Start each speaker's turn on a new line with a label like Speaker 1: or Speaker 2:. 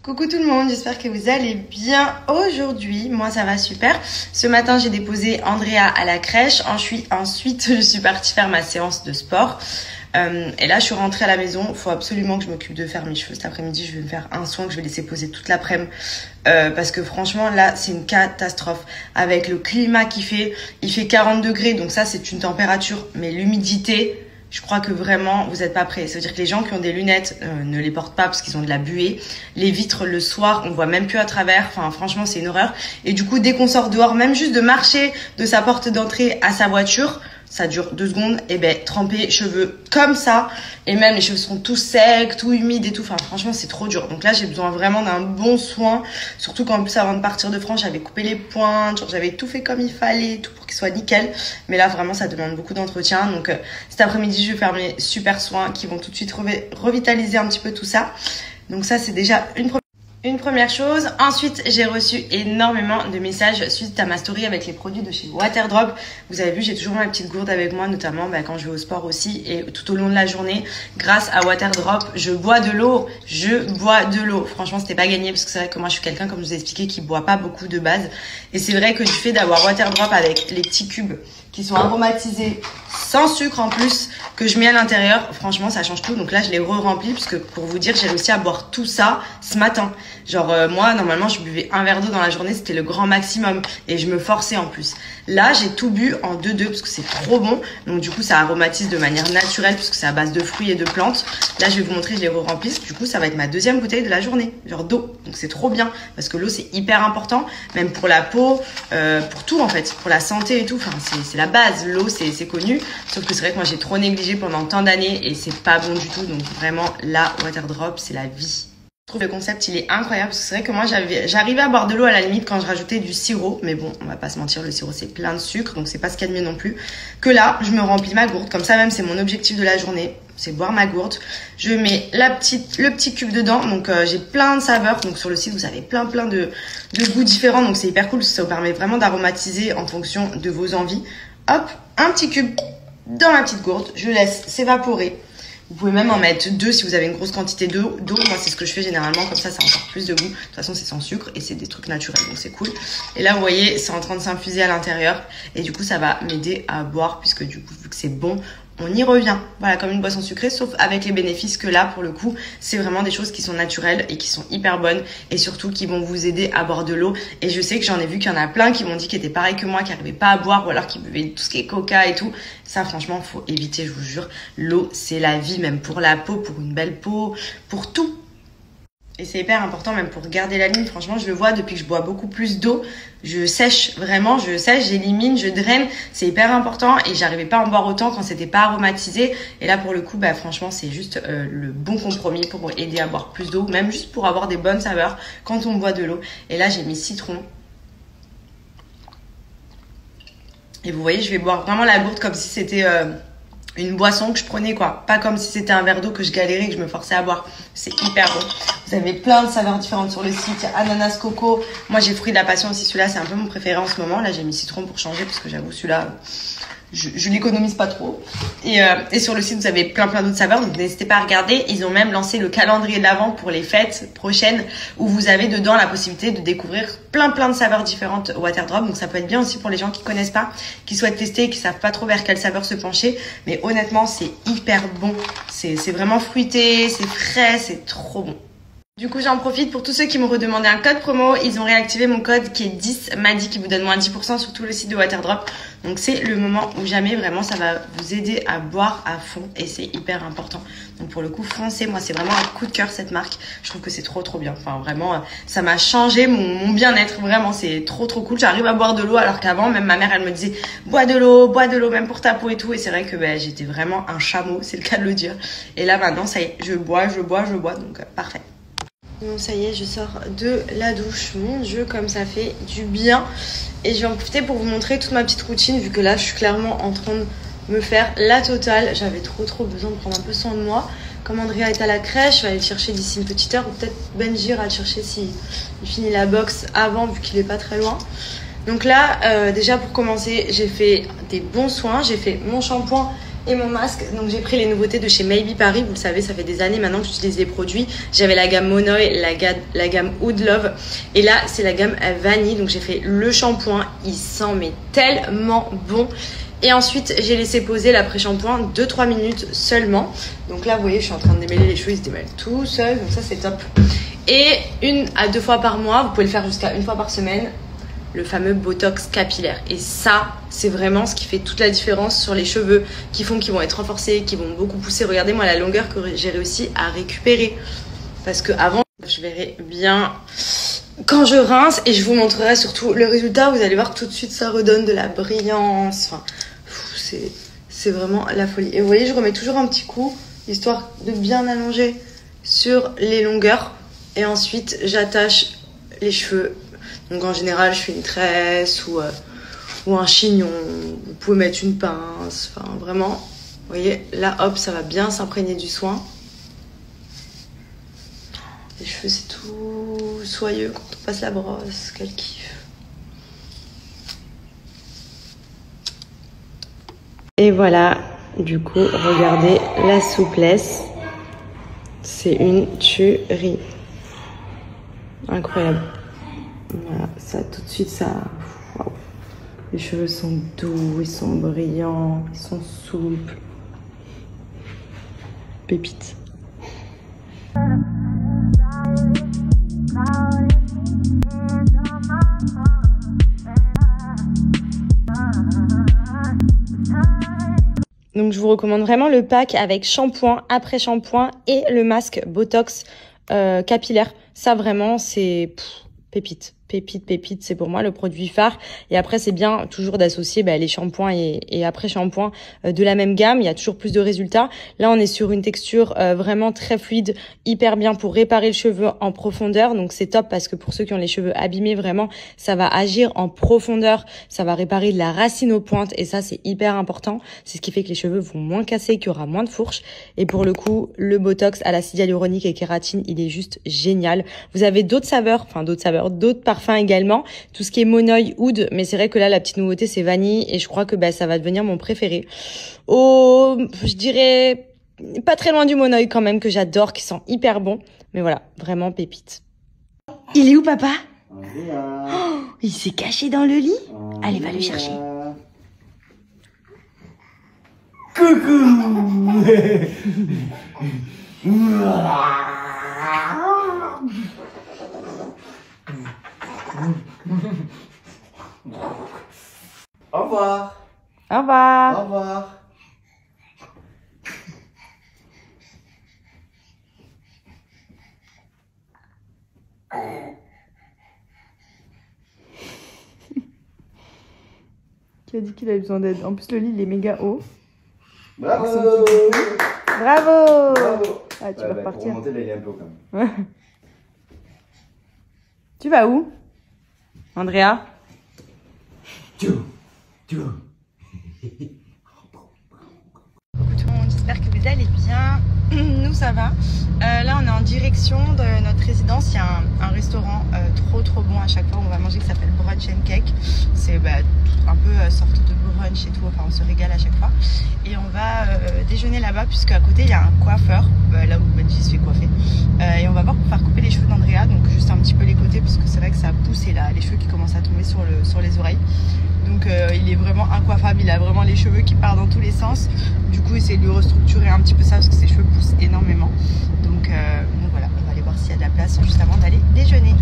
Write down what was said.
Speaker 1: Coucou tout le monde, j'espère que vous allez bien aujourd'hui. Moi ça va super. Ce matin j'ai déposé Andrea à la crèche. Ensuite je suis partie faire ma séance de sport. Et là je suis rentrée à la maison. Il faut absolument que je m'occupe de faire mes cheveux. Cet après-midi je vais me faire un soin que je vais laisser poser toute l'après-midi. Parce que franchement là c'est une catastrophe. Avec le climat qu'il fait, il fait 40 degrés. Donc ça c'est une température. Mais l'humidité... Je crois que vraiment, vous n'êtes pas prêts. Ça veut dire que les gens qui ont des lunettes ne les portent pas parce qu'ils ont de la buée. Les vitres, le soir, on voit même plus à travers. Enfin, franchement, c'est une horreur. Et du coup, dès qu'on sort dehors, même juste de marcher de sa porte d'entrée à sa voiture, ça dure 2 secondes. Et ben, tremper cheveux comme ça. Et même, les cheveux sont tout secs, tout humides et tout. Enfin, franchement, c'est trop dur. Donc là, j'ai besoin vraiment d'un bon soin. Surtout qu'en plus, avant de partir de France, j'avais coupé les pointes. J'avais tout fait comme il fallait, tout pour qu'il soit nickel. Mais là, vraiment, ça demande beaucoup d'entretien. Donc, cet après-midi, je vais faire mes super soins qui vont tout de suite revitaliser un petit peu tout ça. Donc ça, c'est déjà une première chose. Ensuite, j'ai reçu énormément de messages suite à ma story avec les produits de chez Waterdrop. Vous avez vu, j'ai toujours ma petite gourde avec moi, notamment quand je vais au sport aussi et tout au long de la journée. Grâce à Waterdrop, je bois de l'eau. Franchement, c'était pas gagné parce que c'est vrai que moi, je suis quelqu'un, comme je vous ai expliqué, qui boit pas beaucoup de base. Et c'est vrai que du fait d'avoir Waterdrop avec les petits cubes qui sont aromatisés, sans sucre en plus, que je mets à l'intérieur, franchement ça change tout. Donc là je les re-remplis parce que pour vous dire, j'ai réussi à boire tout ça ce matin. Genre moi normalement je buvais un verre d'eau dans la journée, c'était le grand maximum et je me forçais en plus. Là j'ai tout bu en 2-2 parce que c'est trop bon. Donc du coup ça aromatise de manière naturelle puisque c'est à base de fruits et de plantes. Là je vais vous montrer, je les re-remplis. Du coup ça va être ma deuxième bouteille de la journée, genre d'eau. Donc c'est trop bien parce que l'eau c'est hyper important, même pour la peau, pour tout en fait, pour la santé et tout. Enfin c'est la base, l'eau c'est connu. Sauf que c'est vrai que moi j'ai trop négligé pendant tant d'années et c'est pas bon du tout. Donc vraiment là, Waterdrop c'est la vie. Je trouve le concept il est incroyable parce que c'est vrai que moi j'arrivais à boire de l'eau à la limite quand je rajoutais du sirop. Mais bon, on va pas se mentir, le sirop c'est plein de sucre donc c'est pas ce qu'il y a de mieux non plus. Que là, je me remplis ma gourde. Comme ça même c'est mon objectif de la journée. C'est boire ma gourde. Je mets le petit cube dedans. Donc j'ai plein de saveurs. Donc sur le site vous avez plein de goûts différents. Donc c'est hyper cool parce que ça vous permet vraiment d'aromatiser en fonction de vos envies. Hop, un petit cube dans ma petite gourde, je laisse s'évaporer. Vous pouvez même en mettre 2 si vous avez une grosse quantité d'eau. Moi, c'est ce que je fais généralement, comme ça a encore plus de goût. De toute façon, c'est sans sucre et c'est des trucs naturels, donc c'est cool. Et là, vous voyez, c'est en train de s'infuser à l'intérieur. Et du coup, ça va m'aider à boire, puisque du coup, vu que c'est bon, on y revient. Voilà, comme une boisson sucrée, sauf avec les bénéfices que là, pour le coup, c'est vraiment des choses qui sont naturelles et qui sont hyper bonnes et surtout qui vont vous aider à boire de l'eau. Et je sais que j'en ai vu qu'il y en a plein qui m'ont dit qu'ils étaient pareils que moi, qui n'arrivaient pas à boire ou alors qui buvaient tout ce qui est coca et tout. Ça, franchement, faut éviter, je vous jure. L'eau, c'est la vie, même pour la peau, pour une belle peau, pour tout. Et c'est hyper important même pour garder la ligne. Franchement, je le vois depuis que je bois beaucoup plus d'eau. Je sèche vraiment, j'élimine, je draine. C'est hyper important et j'arrivais pas à en boire autant quand c'était pas aromatisé. Et là, pour le coup, franchement, c'est juste le bon compromis pour aider à boire plus d'eau. Même juste pour avoir des bonnes saveurs quand on boit de l'eau. Et là, j'ai mis citron. Et vous voyez, je vais boire vraiment la gourde comme si c'était... une boisson que je prenais quoi, pas comme si c'était un verre d'eau que je galérais et que je me forçais à boire. C'est hyper bon. Vous avez plein de saveurs différentes sur le site. Il y a ananas, coco. Moi j'ai fruit de la passion aussi, celui-là c'est un peu mon préféré en ce moment. Là j'ai mis citron pour changer parce que j'avoue celui-là je l'économise pas trop. Et sur le site vous avez plein d'autres saveurs, donc n'hésitez pas à regarder. Ils ont même lancé le calendrier de l'Avent pour les fêtes prochaines où vous avez dedans la possibilité de découvrir plein de saveurs différentes Waterdrop. Donc ça peut être bien aussi pour les gens qui connaissent pas, qui souhaitent tester et qui savent pas trop vers quelle saveur se pencher. Mais honnêtement c'est hyper bon. C'est vraiment fruité, c'est frais, c'est trop bon. Du coup, j'en profite pour tous ceux qui me redemandaient un code promo. Ils ont réactivé mon code qui est 10 Madi qui vous donne moins 10% sur tout le site de Waterdrop. Donc c'est le moment où jamais vraiment ça va vous aider à boire à fond et c'est hyper important. Donc pour le coup, foncez. Moi, c'est vraiment un coup de cœur cette marque. Je trouve que c'est trop bien. Enfin vraiment, ça m'a changé mon bien-être. Vraiment, c'est trop cool. J'arrive à boire de l'eau alors qu'avant, même ma mère, elle me disait bois de l'eau même pour ta peau et tout. Et c'est vrai que j'étais vraiment un chameau, c'est le cas de le dire. Et là maintenant, ça y est, je bois. Donc parfait. Bon, ça y est, je sors de la douche. Mon Dieu, comme ça fait du bien. Et je vais en profiter pour vous montrer toute ma petite routine, vu que là, je suis clairement en train de me faire la totale. J'avais trop besoin de prendre un peu soin de moi. Comme Andrea est à la crèche, je vais aller le chercher d'ici une petite heure. Ou peut-être Benji ira le chercher s'il finit la boxe avant, vu qu'il est pas très loin. Donc là, déjà pour commencer, j'ai fait des bons soins. J'ai fait mon shampoing et mon masque. Donc j'ai pris les nouveautés de chez Maybe Paris. Vous le savez, ça fait des années maintenant que j'utilise les produits. J'avais la gamme Monoï, la gamme Oud Love. Et là, c'est la gamme Vanille. Donc j'ai fait le shampoing. Il sent mais tellement bon. Et ensuite, j'ai laissé poser l'après-shampoing 2-3 minutes seulement. Donc là, vous voyez, je suis en train de démêler les cheveux. Ils se démêlent tout seuls. Donc ça, c'est top. Et 1 à 2 fois par mois, vous pouvez le faire jusqu'à 1 fois par semaine, le fameux Botox capillaire. Et ça, c'est vraiment ce qui fait toute la différence sur les cheveux, qui font qu'ils vont être renforcés, qui vont beaucoup pousser. Regardez-moi la longueur que j'ai réussi à récupérer. Parce que avant, je verrai bien quand je rince et je vous montrerai surtout le résultat. Vous allez voir tout de suite, ça redonne de la brillance. Enfin, c'est vraiment la folie. Et vous voyez, je remets toujours un petit coup, histoire de bien allonger sur les longueurs. Et ensuite, j'attache les cheveux. Donc en général, je fais une tresse ou un chignon. Vous pouvez mettre une pince. Enfin, vraiment, vous voyez, là, hop, ça va bien s'imprégner du soin. Les cheveux, c'est tout soyeux quand on passe la brosse. Quel kiff. Et voilà, du coup, regardez la souplesse. C'est une tuerie. Incroyable. Voilà, ça tout de suite, ça... Wow. Les cheveux sont doux, ils sont brillants, ils sont souples. Pépite. Donc je vous recommande vraiment le pack avec shampoing, après shampoing et le masque Botox capillaire. Ça vraiment c'est pépite. Pépite, c'est pour moi le produit phare. Et après, c'est bien toujours d'associer les shampoings et après-shampoing de la même gamme. Il y a toujours plus de résultats. Là, on est sur une texture vraiment très fluide, hyper bien pour réparer le cheveu en profondeur. Donc, c'est top parce que pour ceux qui ont les cheveux abîmés, vraiment, ça va agir en profondeur. Ça va réparer de la racine aux pointes. Et ça, c'est hyper important. C'est ce qui fait que les cheveux vont moins casser, qu'il y aura moins de fourches. Et pour le coup, le Botox à l'acide hyaluronique et kératine, il est juste génial. Vous avez d'autres saveurs, d'autres parfums également, tout ce qui est Monoï, Oud, mais c'est vrai que là la petite nouveauté c'est Vanille et je crois que ça va devenir mon préféré. Oh, je dirais pas très loin du Monoï quand même que j'adore, qui sent hyper bon, mais voilà, vraiment pépite. Il est où papa? Oh, il s'est caché dans le lit. Allez, va le chercher.
Speaker 2: Coucou. Au revoir.
Speaker 1: Au revoir.
Speaker 2: Au revoir.
Speaker 1: Qui a dit qu'il avait besoin d'aide? En plus, le lit, il est méga haut.
Speaker 2: Bravo.
Speaker 1: Bravo.
Speaker 2: Bravo.
Speaker 1: Ah, tu vas repartir.
Speaker 2: Pour remonter, là, il est un peu quand même.
Speaker 1: Tu vas où, Andrea?
Speaker 2: Coucou tout
Speaker 1: le monde, j'espère que vous allez bien. Nous ça va. Là on est en direction de notre résidence. Il y a un restaurant trop bon à chaque fois. On va manger qui s'appelle Brunch and Cake. C'est un peu sorte de brunch et tout. Enfin on se régale à chaque fois. Et on va déjeuner là-bas puisque à côté il y a un coiffeur. Là où Benji se fait coiffer. Et on va voir pour faire couper les cheveux d'Andrea. Donc juste un petit peu les côtés parce que c'est vrai que ça pousse et là les cheveux qui commencent à tomber sur les oreilles. Donc il est vraiment incoiffable, il a vraiment les cheveux qui partent dans tous les sens. Du coup, essayer de lui restructurer un petit peu ça parce que ses cheveux poussent énormément. Donc voilà, on va aller voir s'il y a de la place juste avant d'aller déjeuner.